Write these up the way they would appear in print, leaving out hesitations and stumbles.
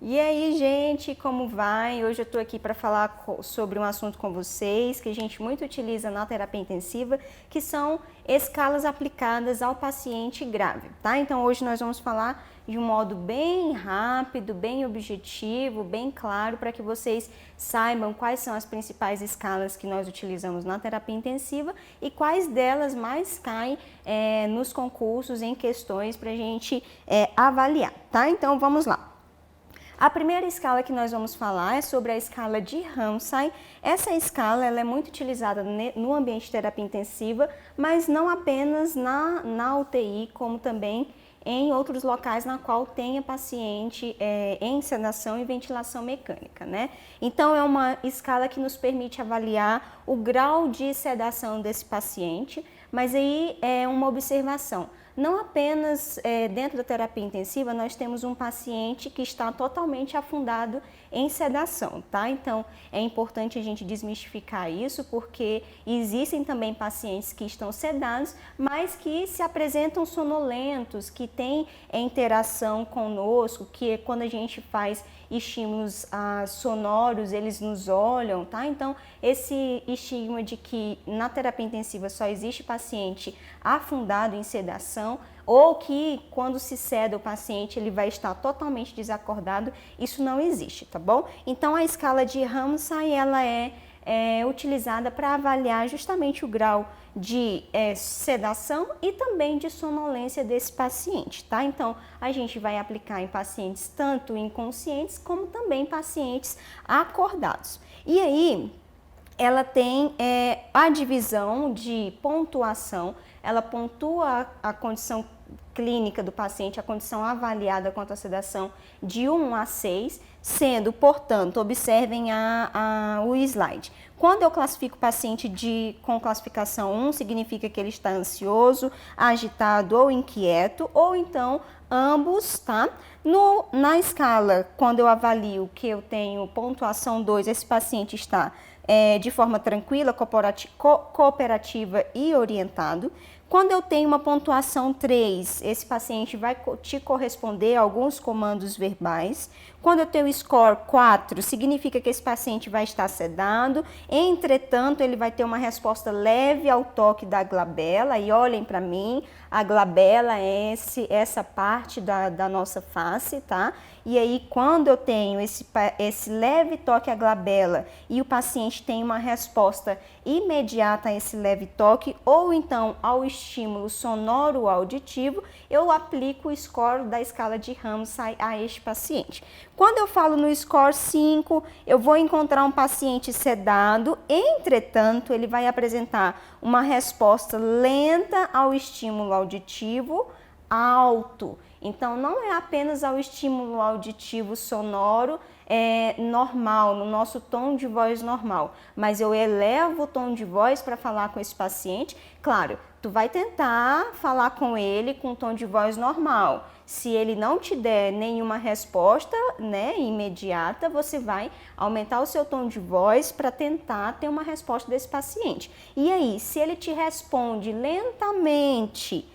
E aí, gente, como vai? Hoje eu tô aqui para falar sobre um assunto com vocês que a gente muito utiliza na terapia intensiva, que são escalas aplicadas ao paciente grave, tá? Então hoje nós vamos falar de um modo bem rápido, bem objetivo, bem claro, para que vocês saibam quais são as principais escalas que nós utilizamos na terapia intensiva e quais delas mais caem nos concursos, em questões para a gente avaliar, tá? Então vamos lá. A primeira escala que nós vamos falar é sobre a escala de Ramsay. Essa escala ela é muito utilizada no ambiente de terapia intensiva, mas não apenas na UTI, como também em outros locais na qual tenha paciente em sedação e ventilação mecânica, né? Então é uma escala que nos permite avaliar o grau de sedação desse paciente, mas aí é uma observação. Não apenas dentro da terapia intensiva nós temos um paciente que está totalmente afundado em sedação, tá? Então é importante a gente desmistificar isso, porque existem também pacientes que estão sedados, mas que se apresentam sonolentos, que têm interação conosco, que quando a gente faz estímulos sonoros, eles nos olham, tá? Então, esse estigma de que na terapia intensiva só existe paciente afundado em sedação, ou que quando se ceda o paciente ele vai estar totalmente desacordado, isso não existe, tá bom? Então, a escala de Ramsay, ela é utilizada para avaliar justamente o grau de sedação e também de sonolência desse paciente, tá? Então, a gente vai aplicar em pacientes tanto inconscientes como também pacientes acordados. E aí, ela tem a divisão de pontuação, ela pontua a condição clínica do paciente, a condição avaliada quanto à sedação de 1 a 6, sendo, portanto, observem o slide. Quando eu classifico o paciente com classificação 1, significa que ele está ansioso, agitado ou inquieto, ou então ambos, tá? Na escala, quando eu avalio que eu tenho pontuação 2, esse paciente está de forma tranquila, cooperativa e orientado. Quando eu tenho uma pontuação 3, esse paciente vai te corresponder a alguns comandos verbais. Quando eu tenho score 4, significa que esse paciente vai estar sedado, entretanto, ele vai ter uma resposta leve ao toque da glabela. E olhem para mim, a glabela é essa parte da nossa face, tá? E aí, quando eu tenho esse leve toque à glabela e o paciente tem uma resposta imediata a esse leve toque, ou então ao estímulo sonoro auditivo, eu aplico o score da escala de Ramsay a este paciente. Quando eu falo no score 5, eu vou encontrar um paciente sedado, entretanto, ele vai apresentar uma resposta lenta ao estímulo auditivo alto. Então, não é apenas ao estímulo auditivo sonoro normal, no nosso tom de voz normal, mas eu elevo o tom de voz para falar com esse paciente. Claro, tu vai tentar falar com ele com tom de voz normal. Se ele não te der nenhuma resposta, né, imediata, você vai aumentar o seu tom de voz para tentar ter uma resposta desse paciente. E aí, se ele te responde lentamente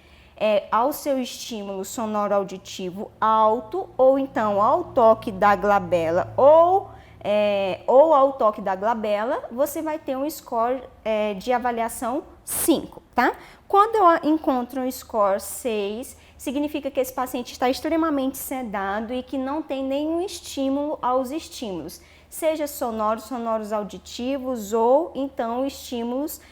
ao seu estímulo sonoro auditivo alto, ou então ao toque da glabela, ou ao toque da glabela, você vai ter um score de avaliação 5, tá? Quando eu encontro um score 6, significa que esse paciente está extremamente sedado e que não tem nenhum estímulo aos estímulos, seja sonoros auditivos ou então estímulos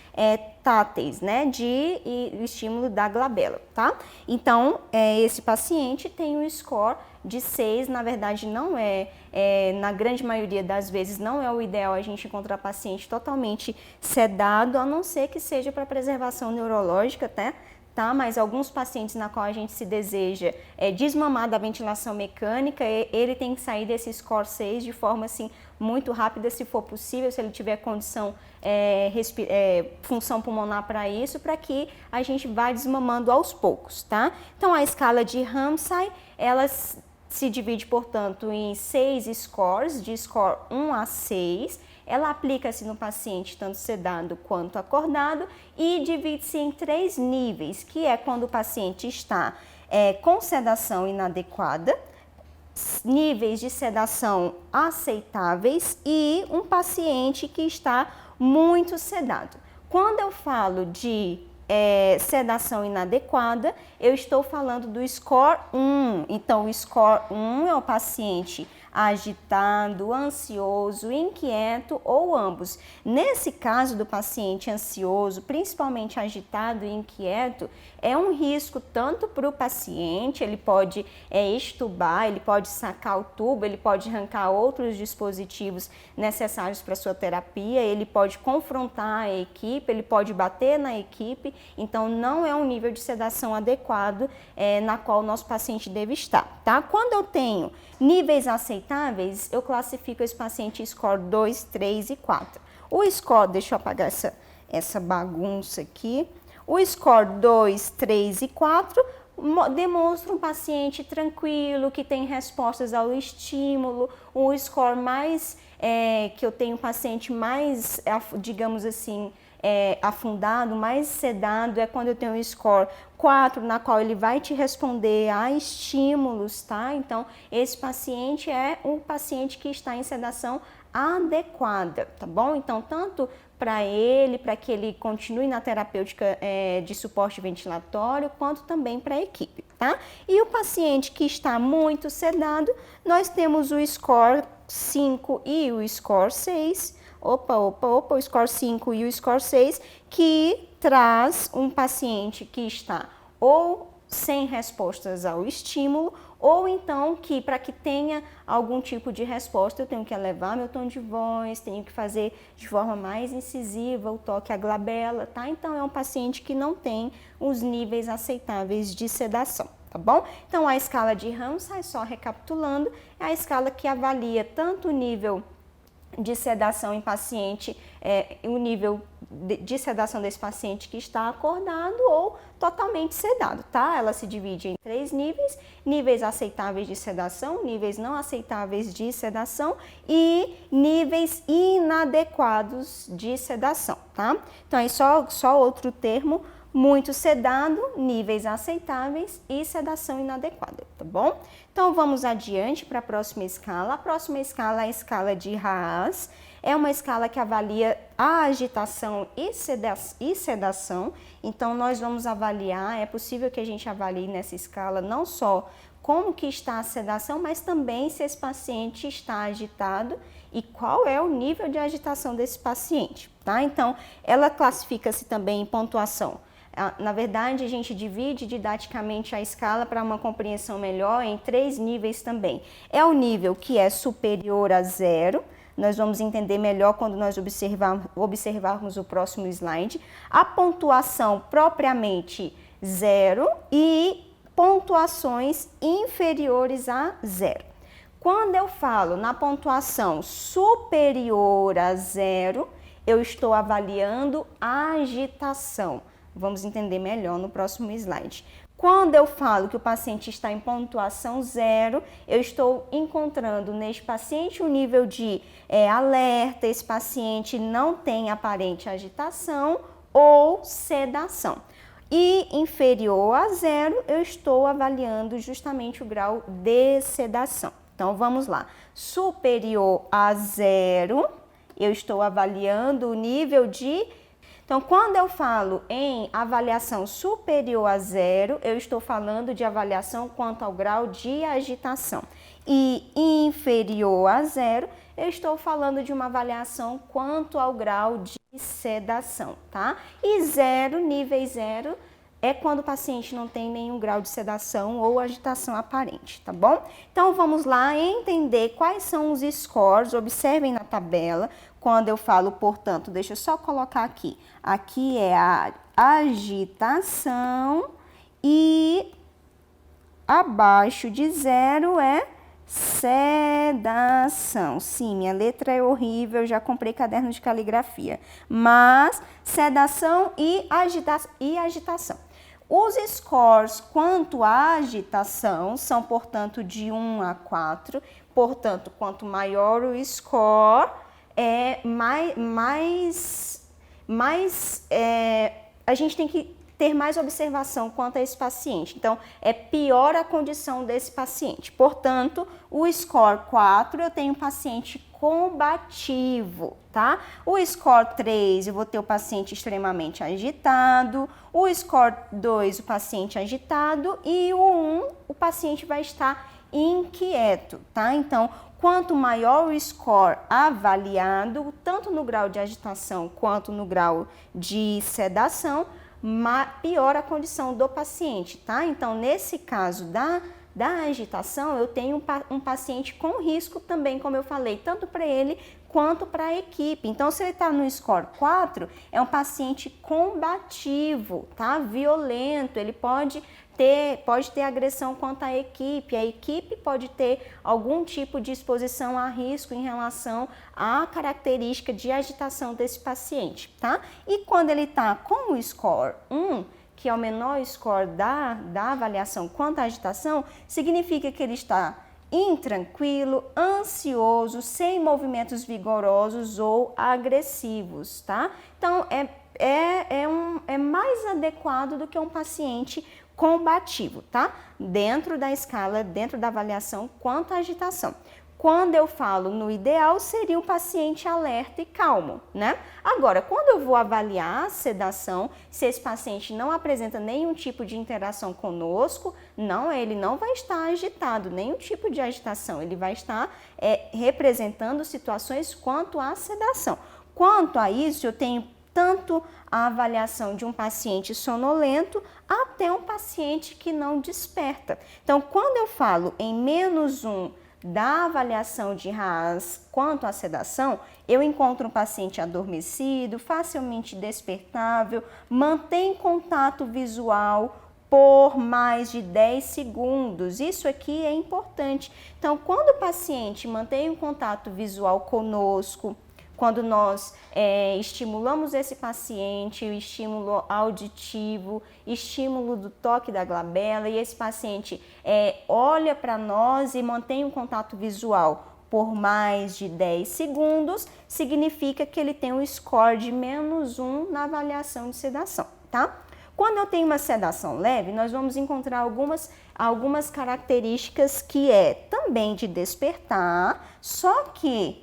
táteis, né, de estímulo da glabela, tá? Então, esse paciente tem um score de 6, na verdade não na grande maioria das vezes não é o ideal a gente encontrar paciente totalmente sedado, a não ser que seja para preservação neurológica, tá? Mas alguns pacientes na qual a gente se deseja desmamar da ventilação mecânica, ele tem que sair desse score 6 de forma assim muito rápida, se for possível, se ele tiver condição, função pulmonar para isso, para que a gente vá desmamando aos poucos, tá? Então a escala de Ramsay, ela se divide, portanto, em 6 scores, de score 1 a 6, ela aplica-se no paciente tanto sedado quanto acordado e divide-se em 3 níveis, que é quando o paciente está com sedação inadequada, níveis de sedação aceitáveis e um paciente que está muito sedado. Quando eu falo de sedação inadequada, eu estou falando do score 1. Então, o score 1 é o paciente agitado, ansioso, inquieto ou ambos. Nesse caso do paciente ansioso, principalmente agitado e inquieto, é um risco tanto para o paciente, ele pode extubar, ele pode sacar o tubo, ele pode arrancar outros dispositivos necessários para sua terapia, ele pode confrontar a equipe, ele pode bater na equipe, então não é um nível de sedação adequado na qual o nosso paciente deve estar, tá? Quando eu tenho níveis aceitáveis, eu classifico esse paciente score 2, 3 e 4. O score, deixa eu apagar essa bagunça aqui. O score 2, 3 e 4 demonstra um paciente tranquilo, que tem respostas ao estímulo. O score mais, que eu tenho um paciente mais, digamos assim, afundado, mais sedado, é quando eu tenho um score 4, na qual ele vai te responder a estímulos, tá? Então, esse paciente é um paciente que está em sedação adequada, tá bom? Então, tanto para ele, para que ele continue na terapêutica de suporte ventilatório, quanto também para a equipe, tá? E o paciente que está muito sedado, nós temos o score 5 e o score 6, o score 5 e o score 6, que traz um paciente que está ou sem respostas ao estímulo, ou então que para que tenha algum tipo de resposta eu tenho que elevar meu tom de voz, tenho que fazer de forma mais incisiva o toque à glabela, tá? Então é um paciente que não tem os níveis aceitáveis de sedação, tá bom? Então a escala de Ramsay, só recapitulando, é a escala que avalia tanto o nível de sedação em paciente, o nível de sedação desse paciente que está acordado ou totalmente sedado, tá? Ela se divide em 3 níveis: níveis aceitáveis de sedação, níveis não aceitáveis de sedação e níveis inadequados de sedação, tá? Então, aí só outro termo: muito sedado, níveis aceitáveis e sedação inadequada, tá bom? Então, vamos adiante para a próxima escala. A próxima escala é a escala de Haas. É uma escala que avalia a agitação e sedação. Então, nós vamos avaliar, é possível que a gente avalie nessa escala não só como que está a sedação, mas também se esse paciente está agitado e qual é o nível de agitação desse paciente, tá? Então, ela classifica-se também em pontuação. Na verdade, a gente divide didaticamente a escala para uma compreensão melhor em 3 níveis também. É o nível que é superior a 0, nós vamos entender melhor quando nós observarmos o próximo slide. A pontuação propriamente 0 e pontuações inferiores a 0. Quando eu falo na pontuação superior a 0, eu estou avaliando a agitação. Vamos entender melhor no próximo slide. Quando eu falo que o paciente está em pontuação 0, eu estou encontrando neste paciente um nível de alerta, esse paciente não tem aparente agitação ou sedação. E inferior a 0, eu estou avaliando justamente o grau de sedação. Então, vamos lá. Superior a 0, eu estou avaliando o nível de... Então, quando eu falo em avaliação superior a 0, eu estou falando de avaliação quanto ao grau de agitação. E inferior a 0, eu estou falando de uma avaliação quanto ao grau de sedação, tá? E 0, nível 0, é quando o paciente não tem nenhum grau de sedação ou agitação aparente, tá bom? Então, vamos lá entender quais são os scores. Observem na tabela. Quando eu falo, portanto, deixa eu só colocar aqui. Aqui é a agitação e abaixo de 0 é sedação. Sim, minha letra é horrível, eu já comprei caderno de caligrafia. Mas sedação e agitação. Os scores quanto à agitação são, portanto, de 1 a 4. Portanto, quanto maior o score, a gente tem que ter mais observação quanto a esse paciente. Então, é pior a condição desse paciente. Portanto, o score 4 eu tenho um paciente combativo, tá? O score 3 eu vou ter o paciente extremamente agitado, o score 2 o paciente agitado e o 1 o paciente vai estar inquieto, tá? Então, quanto maior o score avaliado, tanto no grau de agitação quanto no grau de sedação, pior a condição do paciente, tá? Então, nesse caso da agitação, eu tenho um paciente com risco também, como eu falei, tanto para ele quanto para a equipe. Então, se ele está no score 4, é um paciente combativo, tá? Violento, ele pode ter agressão quanto à equipe, a equipe pode ter algum tipo de exposição a risco em relação à característica de agitação desse paciente, tá? E quando ele está com o score 1, que é o menor score da avaliação quanto à agitação, significa que ele está intranquilo, ansioso, sem movimentos vigorosos ou agressivos, tá? Então, é mais adequado do que um paciente combativo, tá? Dentro da escala, dentro da avaliação quanto à agitação. Quando eu falo no ideal, seria o paciente alerta e calmo, né? Agora, quando eu vou avaliar a sedação, se esse paciente não apresenta nenhum tipo de interação conosco, ele não vai estar agitado, nenhum tipo de agitação, ele vai estar representando situações quanto à sedação. Quanto a isso, eu tenho tanto a avaliação de um paciente sonolento até um paciente que não desperta. Então, quando eu falo em -1 da avaliação de RAAS quanto à sedação, eu encontro um paciente adormecido, facilmente despertável, mantém contato visual por mais de 10 segundos. Isso aqui é importante. Então, quando o paciente mantém um contato visual conosco, quando nós estimulamos esse paciente, o estímulo auditivo, estímulo do toque da glabela, e esse paciente olha para nós e mantém um contato visual por mais de 10 segundos, significa que ele tem um score de -1 na avaliação de sedação, tá? Quando eu tenho uma sedação leve, nós vamos encontrar algumas características que também de despertar, só que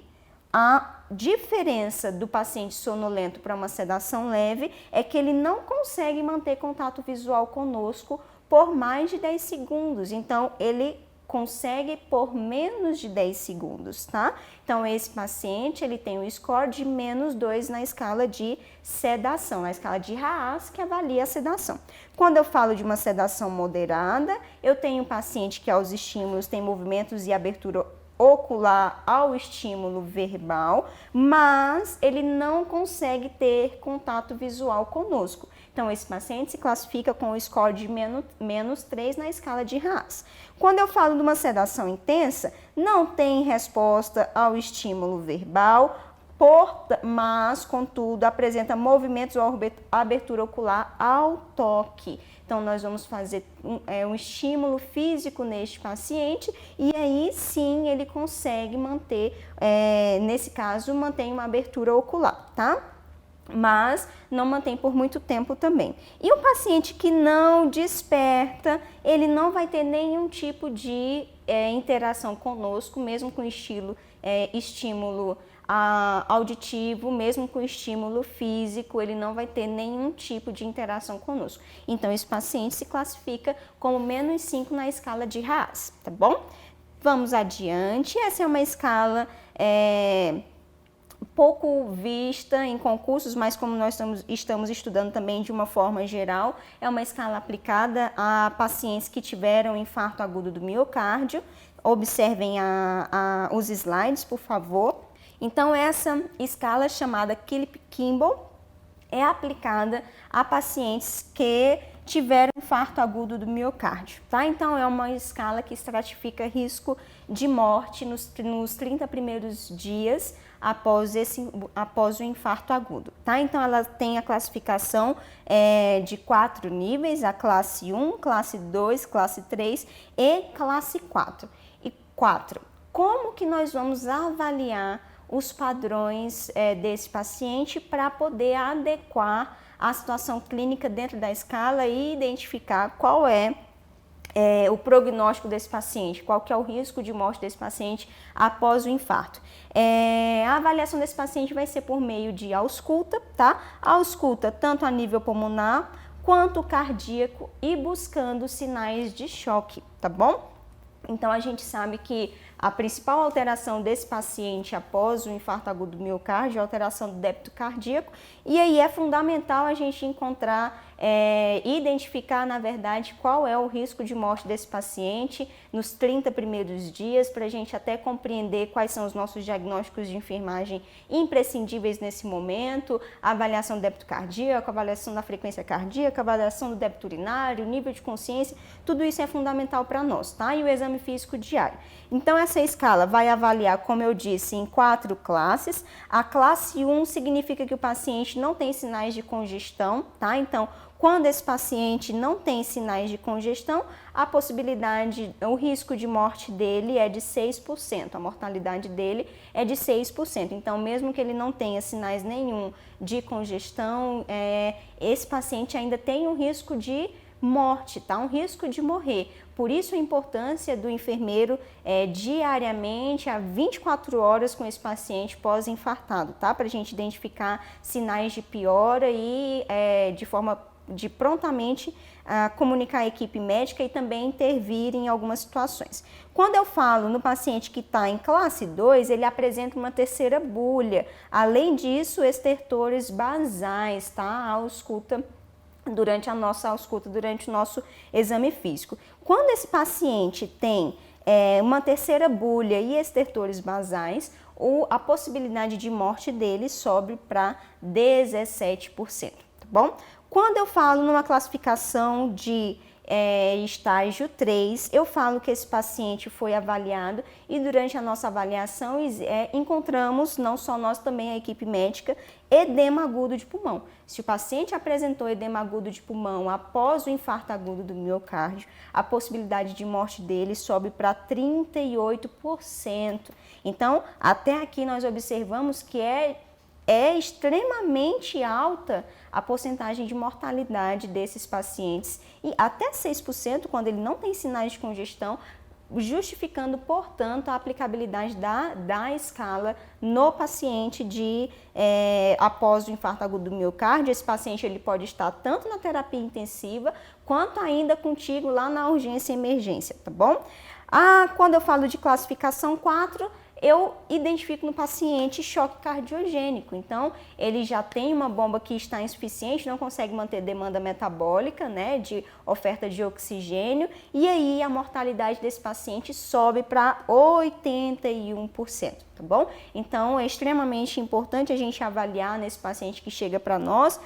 a diferença do paciente sonolento para uma sedação leve é que ele não consegue manter contato visual conosco por mais de 10 segundos. Então, ele consegue por menos de 10 segundos, tá? Então, esse paciente, ele tem um score de -2 na escala de sedação, na escala de RAAS, que avalia a sedação. Quando eu falo de uma sedação moderada, eu tenho um paciente que aos estímulos tem movimentos e abertura ocular ao estímulo verbal, mas ele não consegue ter contato visual conosco. Então, esse paciente se classifica com o score de -3 na escala de RAAS. Quando eu falo de uma sedação intensa, não tem resposta ao estímulo verbal, mas, contudo, apresenta movimentos ou abertura ocular ao toque. Então, nós vamos fazer um estímulo físico neste paciente e aí sim ele consegue manter, nesse caso, mantém uma abertura ocular, tá? Mas não mantém por muito tempo também. E o paciente que não desperta, ele não vai ter nenhum tipo de interação conosco, mesmo com estímulo auditivo, mesmo com estímulo físico, ele não vai ter nenhum tipo de interação conosco. Então, esse paciente se classifica como -5 na escala de RAAS, tá bom? Vamos adiante. Essa é uma escala pouco vista em concursos, mas como nós estamos estudando também de uma forma geral, é uma escala aplicada a pacientes que tiveram infarto agudo do miocárdio. Observem os slides, por favor. Então, essa escala chamada Killick-Kimball é aplicada a pacientes que tiveram infarto agudo do miocárdio, tá? Então, é uma escala que estratifica risco de morte nos 30 primeiros dias após o infarto agudo, tá? Então, ela tem a classificação de 4 níveis, a classe 1, classe 2, classe 3 e classe 4. E 4, como que nós vamos avaliar os padrões desse paciente para poder adequar a situação clínica dentro da escala e identificar qual é o prognóstico desse paciente, qual que é o risco de morte desse paciente após o infarto. A avaliação desse paciente vai ser por meio de ausculta, tá? Ausculta tanto a nível pulmonar quanto cardíaco e buscando sinais de choque, tá bom? Então, a gente sabe que a principal alteração desse paciente após o infarto agudo do miocárdio é a alteração do débito cardíaco, e aí é fundamental a gente encontrar, identificar, na verdade, qual é o risco de morte desse paciente nos 30 primeiros dias, para a gente até compreender quais são os nossos diagnósticos de enfermagem imprescindíveis nesse momento, a avaliação do débito cardíaco, a avaliação da frequência cardíaca, a avaliação do débito urinário, o nível de consciência, tudo isso é fundamental para nós, tá? E o exame físico diário. Então, essa escala vai avaliar, como eu disse, em 4 classes. A classe 1 significa que o paciente não tem sinais de congestão, tá? Então, quando esse paciente não tem sinais de congestão, a possibilidade, o risco de morte dele é de 6%, a mortalidade dele é de 6%. Então, mesmo que ele não tenha sinais nenhum de congestão, esse paciente ainda tem um risco de morte, tá? Um risco de morrer. Por isso a importância do enfermeiro diariamente, a 24 horas com esse paciente pós-infartado, tá? Para a gente identificar sinais de piora e de prontamente comunicar a equipe médica e também intervir em algumas situações. Quando eu falo no paciente que está em classe 2, ele apresenta uma terceira bulha. Além disso, estertores basais, tá? A ausculta durante a nossa ausculta, durante o nosso exame físico. Quando esse paciente tem uma terceira bulha e estertores basais, a possibilidade de morte dele sobe para 17%, tá bom? Quando eu falo numa classificação de estágio 3, eu falo que esse paciente foi avaliado e durante a nossa avaliação encontramos, não só nós, também a equipe médica, edema agudo de pulmão. Se o paciente apresentou edema agudo de pulmão após o infarto agudo do miocárdio, a possibilidade de morte dele sobe para 38%. Então, até aqui nós observamos que é extremamente alta a porcentagem de mortalidade desses pacientes e até 6% quando ele não tem sinais de congestão, justificando, portanto, a aplicabilidade da escala no paciente após o infarto agudo do miocárdio. Esse paciente ele pode estar tanto na terapia intensiva quanto ainda contigo lá na urgência e emergência, tá bom? Quando eu falo de classificação 4, eu identifico no paciente choque cardiogênico. Então, ele já tem uma bomba que está insuficiente, não consegue manter demanda metabólica, né, de oferta de oxigênio, e aí a mortalidade desse paciente sobe para 81%, tá bom? Então, é extremamente importante a gente avaliar nesse paciente que chega para nós,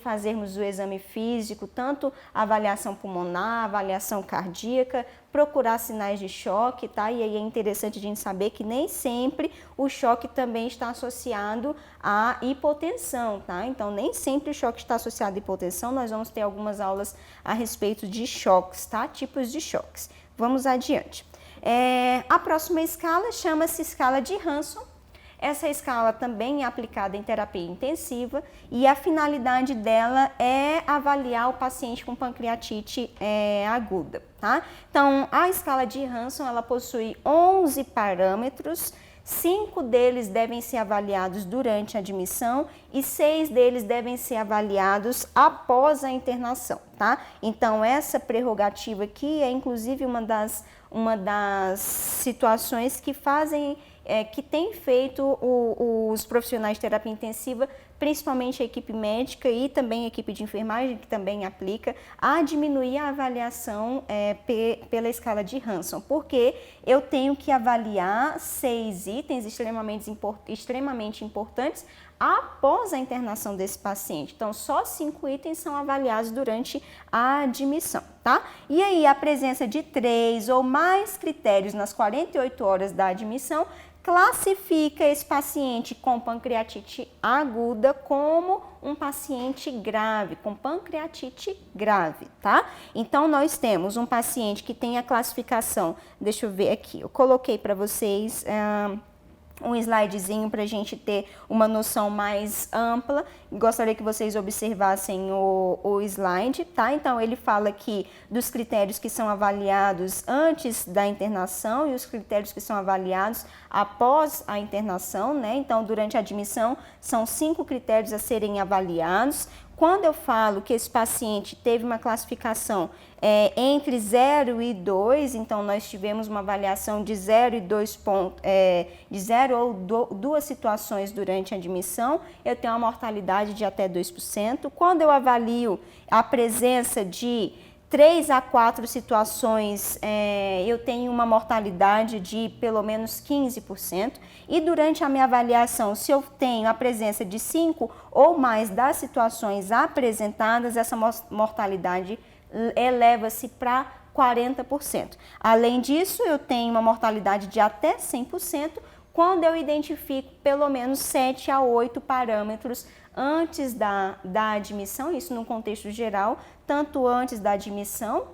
fazermos o exame físico, tanto a avaliação pulmonar, avaliação cardíaca, procurar sinais de choque, tá? E aí é interessante a gente saber que nem sempre o choque também está associado à hipotensão, tá? Então, nem sempre o choque está associado à hipotensão. Nós vamos ter algumas aulas a respeito de choques, tá? Tipos de choques. Vamos adiante. A próxima escala chama-se escala de Hanson. Essa escala também é aplicada em terapia intensiva e a finalidade dela é avaliar o paciente com pancreatite aguda, tá? Então, a escala de Hanson, ela possui 11 parâmetros, 5 deles devem ser avaliados durante a admissão e 6 deles devem ser avaliados após a internação, tá? Então, essa prerrogativa aqui é inclusive uma das situações que fazem que tem feito os profissionais de terapia intensiva, principalmente a equipe médica e também a equipe de enfermagem, que também aplica, a diminuir a avaliação pela escala de Hanson, porque eu tenho que avaliar 6 itens extremamente importantes após a internação desse paciente. Então, só 5 itens são avaliados durante a admissão, tá? E aí, a presença de 3 ou mais critérios nas 48 horas da admissão classifica esse paciente com pancreatite aguda como um paciente grave, com pancreatite grave, tá? Então, nós temos um paciente que tem a classificação, deixa eu ver aqui, eu coloquei para vocês um slidezinho para a gente ter uma noção mais ampla. Gostaria que vocês observassem o slide, tá? Então, ele fala aqui dos critérios que são avaliados antes da internação e os critérios que são avaliados após a internação, né? Então, durante a admissão, são 5 critérios a serem avaliados. Quando eu falo que esse paciente teve uma classificação entre 0 e 2, então nós tivemos uma avaliação de 0 e 2 pontos, de 0 ou 2 situações durante a admissão, eu tenho uma mortalidade de até 2%. Quando eu avalio a presença de 3 a 4 situações, eu tenho uma mortalidade de pelo menos 15%. E durante a minha avaliação, se eu tenho a presença de 5 ou mais das situações apresentadas, essa mortalidade eleva-se para 40%. Além disso, eu tenho uma mortalidade de até 100% quando eu identifico pelo menos 7 a 8 parâmetros antes da admissão, isso no contexto geral, tanto antes da admissão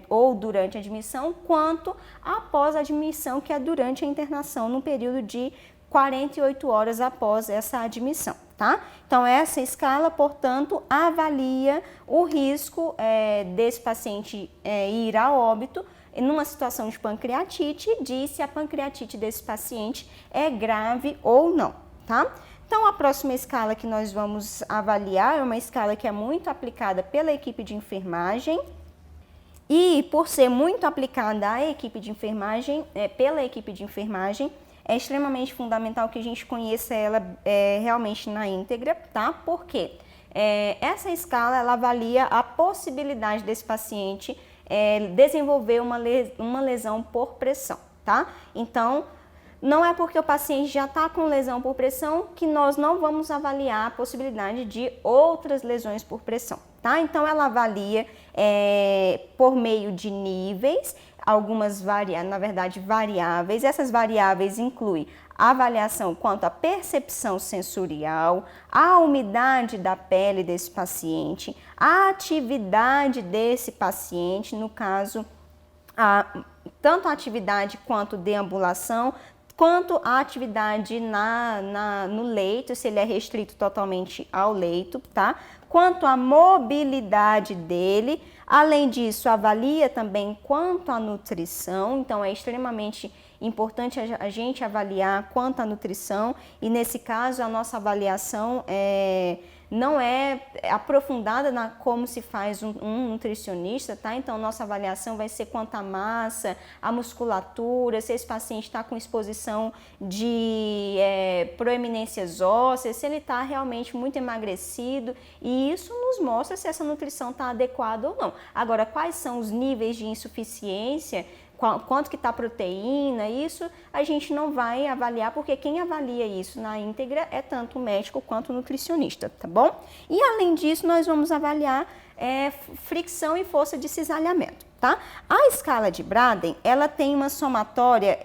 ou durante a admissão, quanto após a admissão, que é durante a internação, no período de 48 horas após essa admissão, tá? Então, essa escala, portanto, avalia o risco desse paciente ir a óbito numa situação de pancreatite e diz se a pancreatite desse paciente é grave ou não, tá? Então, a próxima escala que nós vamos avaliar é uma escala que é muito aplicada pela equipe de enfermagem. E, por ser muito aplicada à equipe de enfermagem, pela equipe de enfermagem, é extremamente fundamental que a gente conheça ela realmente na íntegra, tá? Porque essa escala, ela avalia a possibilidade desse paciente desenvolver uma lesão por pressão, tá? Então, não é porque o paciente já está com lesão por pressão que nós não vamos avaliar a possibilidade de outras lesões por pressão, tá? Então, ela avalia por meio de níveis, algumas variáveis. Essas variáveis incluem a avaliação quanto à percepção sensorial, a umidade da pele desse paciente, a atividade desse paciente, no caso, tanto a atividade quanto deambulação, quanto a atividade no leito, se ele é restrito totalmente ao leito, tá? Quanto à mobilidade dele. Além disso, avalia também quanto à nutrição, então é extremamente importante a gente avaliar quanto à nutrição, e nesse caso a nossa avaliação não é aprofundada como se faz um nutricionista, tá? Então, nossa avaliação vai ser quanto à massa, à musculatura, se esse paciente está com exposição de proeminências ósseas, se ele está realmente muito emagrecido, e isso nos mostra se essa nutrição está adequada ou não. Agora, quais são os níveis de insuficiência, quanto que está a proteína, isso a gente não vai avaliar, porque quem avalia isso na íntegra é tanto o médico quanto o nutricionista, tá bom? E além disso, nós vamos avaliar fricção e força de cisalhamento, tá? A escala de Braden, ela tem uma somatória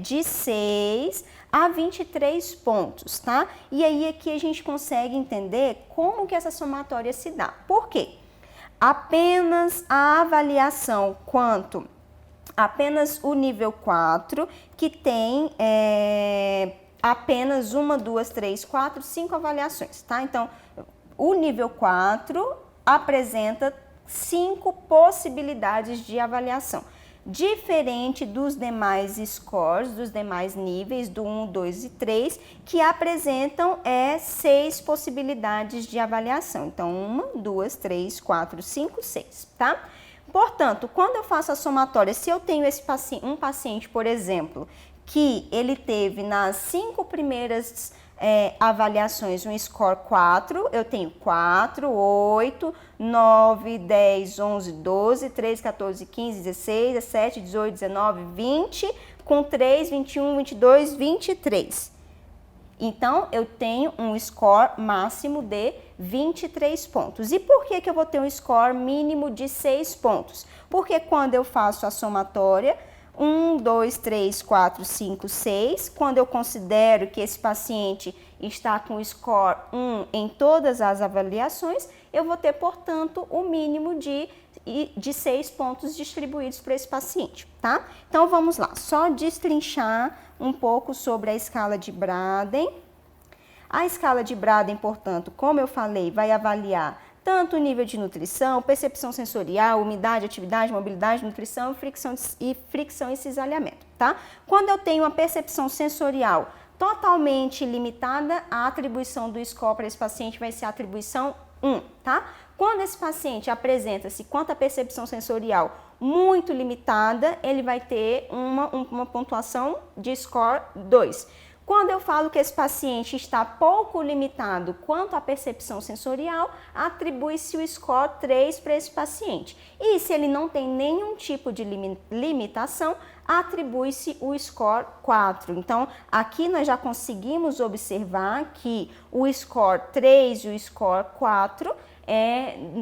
de 6 a 23 pontos, tá? E aí aqui a gente consegue entender como que essa somatória se dá. Por quê? Apenas a avaliação apenas o nível 4, que tem apenas 1, 2, 3, 4, 5 avaliações, tá? Então, o nível 4 apresenta 5 possibilidades de avaliação, diferente dos demais scores, dos demais níveis, do 1, 2 e 3, que apresentam 6 possibilidades de avaliação. Então, 1, 2, 3, 4, 5, 6, tá? Portanto, quando eu faço a somatória, se eu tenho um paciente, por exemplo, que ele teve nas 5 primeiras avaliações um score 4, eu tenho 4, 8, 9, 10, 11, 12, 13, 14, 15, 16, 17, 18, 19, 20, com 3, 21, 22, 23. Então, eu tenho um score máximo de 23 pontos. E por que eu vou ter um score mínimo de 6 pontos? Porque quando eu faço a somatória, 1, 2, 3, 4, 5, 6, quando eu considero que esse paciente está com score 1 em todas as avaliações, eu vou ter, portanto, o mínimo de 6 pontos distribuídos para esse paciente, tá? Então, vamos lá, só destrinchar um pouco sobre a escala de Braden. A escala de Braden, portanto, como eu falei, vai avaliar tanto o nível de nutrição, percepção sensorial, umidade, atividade, mobilidade, nutrição e fricção e cisalhamento, tá? Quando eu tenho uma percepção sensorial totalmente limitada, a atribuição do score para esse paciente vai ser a atribuição 1, tá? Quando esse paciente apresenta-se quanto à percepção sensorial muito limitada, ele vai ter uma pontuação de score 2. Quando eu falo que esse paciente está pouco limitado quanto à percepção sensorial, atribui-se o score 3 para esse paciente. E se ele não tem nenhum tipo de limitação, atribui-se o score 4. Então, aqui nós já conseguimos observar que o score 3 e o score 4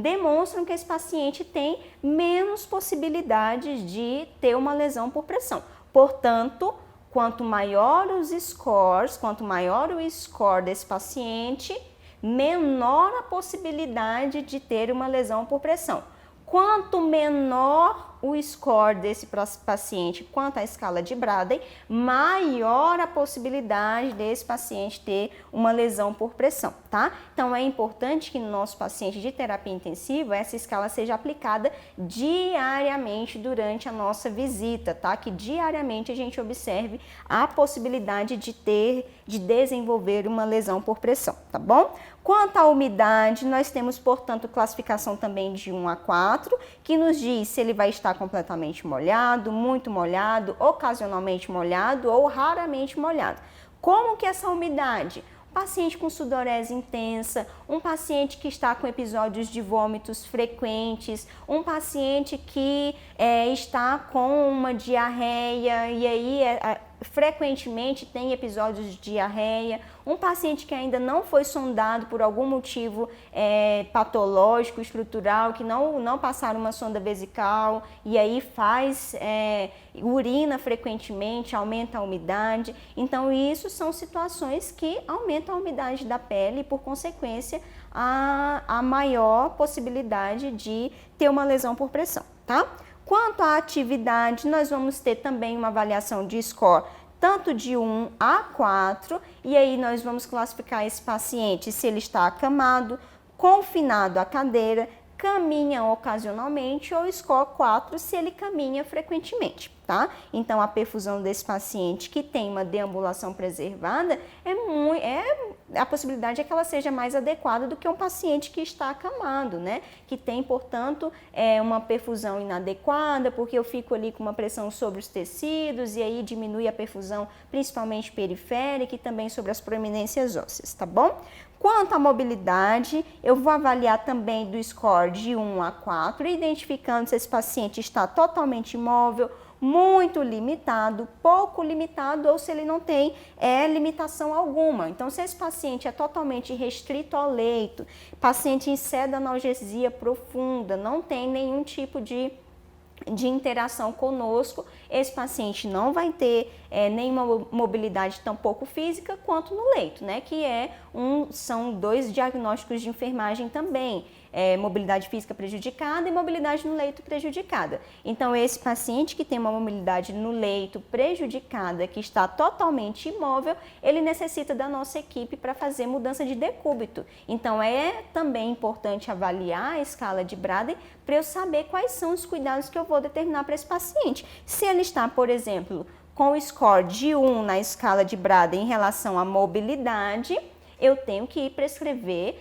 demonstram que esse paciente tem menos possibilidades de ter uma lesão por pressão. Portanto, quanto maior os scores, quanto maior o score desse paciente, menor a possibilidade de ter uma lesão por pressão. Quanto menor o score desse paciente quanto à escala de Braden, maior a possibilidade desse paciente ter uma lesão por pressão, tá? Então, é importante que no nosso paciente de terapia intensiva, essa escala seja aplicada diariamente durante a nossa visita, tá? Que diariamente a gente observe a possibilidade de desenvolver uma lesão por pressão, tá bom? Quanto à umidade, nós temos, portanto, classificação também de 1 a 4, que nos diz se ele vai estar completamente molhado, muito molhado, ocasionalmente molhado ou raramente molhado. Como que essa umidade? Paciente com sudorese intensa, um paciente que está com episódios de vômitos frequentes, um paciente que está com uma diarreia e aí frequentemente tem episódios de diarreia, um paciente que ainda não foi sondado por algum motivo patológico, estrutural, que não passaram uma sonda vesical e aí urina frequentemente, aumenta a umidade. Então, isso são situações que aumentam a umidade da pele e, por consequência, a maior possibilidade de ter uma lesão por pressão, tá? Quanto à atividade, nós vamos ter também uma avaliação de score tanto de 1 a 4, e aí nós vamos classificar esse paciente se ele está acamado, confinado à cadeira, caminha ocasionalmente, ou score 4 se ele caminha frequentemente, tá? Então, a perfusão desse paciente que tem uma deambulação preservada, a possibilidade é que ela seja mais adequada do que um paciente que está acamado, né? Que tem, portanto, uma perfusão inadequada, porque eu fico ali com uma pressão sobre os tecidos e aí diminui a perfusão, principalmente periférica, e também sobre as proeminências ósseas, tá bom? Quanto à mobilidade, eu vou avaliar também do score de 1 a 4, identificando se esse paciente está totalmente imóvel, muito limitado, pouco limitado ou se ele não tem limitação alguma. Então, se esse paciente é totalmente restrito ao leito, paciente em sedanalgesia profunda, não tem nenhum tipo de interação conosco, esse paciente não vai ter nenhuma mobilidade tão pouco física quanto no leito, né? Que são 2 diagnósticos de enfermagem também, mobilidade física prejudicada e mobilidade no leito prejudicada. Então, esse paciente que tem uma mobilidade no leito prejudicada, que está totalmente imóvel, ele necessita da nossa equipe para fazer mudança de decúbito. Então, é também importante avaliar a escala de Braden para eu saber quais são os cuidados que eu vou determinar para esse paciente. Se ele está, por exemplo, com o score de 1 na escala de Braden em relação à mobilidade, eu tenho que prescrever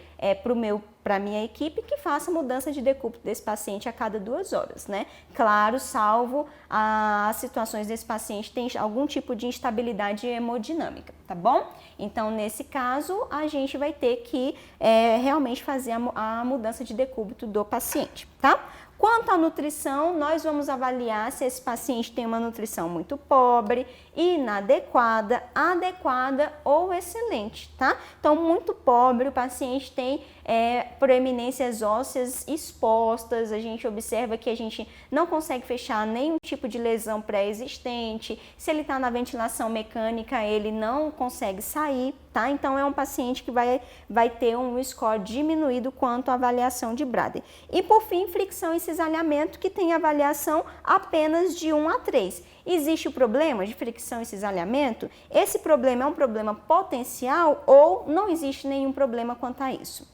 para a minha equipe que faça mudança de decúbito desse paciente a cada 2 horas, né? Claro, salvo as situações desse paciente tem algum tipo de instabilidade hemodinâmica, tá bom? Então, nesse caso, a gente vai ter que realmente fazer a mudança de decúbito do paciente, tá? Quanto à nutrição, nós vamos avaliar se esse paciente tem uma nutrição muito pobre, inadequada, adequada ou excelente, tá? Então, muito pobre, o paciente tem proeminências ósseas expostas, a gente observa que a gente não consegue fechar nenhum tipo de lesão pré-existente, se ele está na ventilação mecânica, ele não consegue sair, tá? Então, é um paciente que vai ter um score diminuído quanto à avaliação de Braden. E, por fim, fricção e cisalhamento, que tem avaliação apenas de 1 a 3. Existe o problema de fricção e cisalhamento? Esse problema é um problema potencial ou não existe nenhum problema quanto a isso?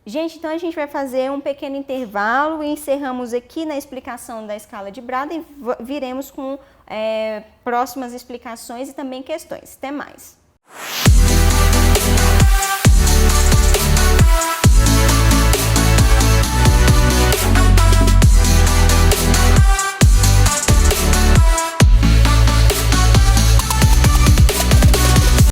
Gente, então a gente vai fazer um pequeno intervalo e encerramos aqui na explicação da escala de Braden e viremos com próximas explicações e também questões. Até mais!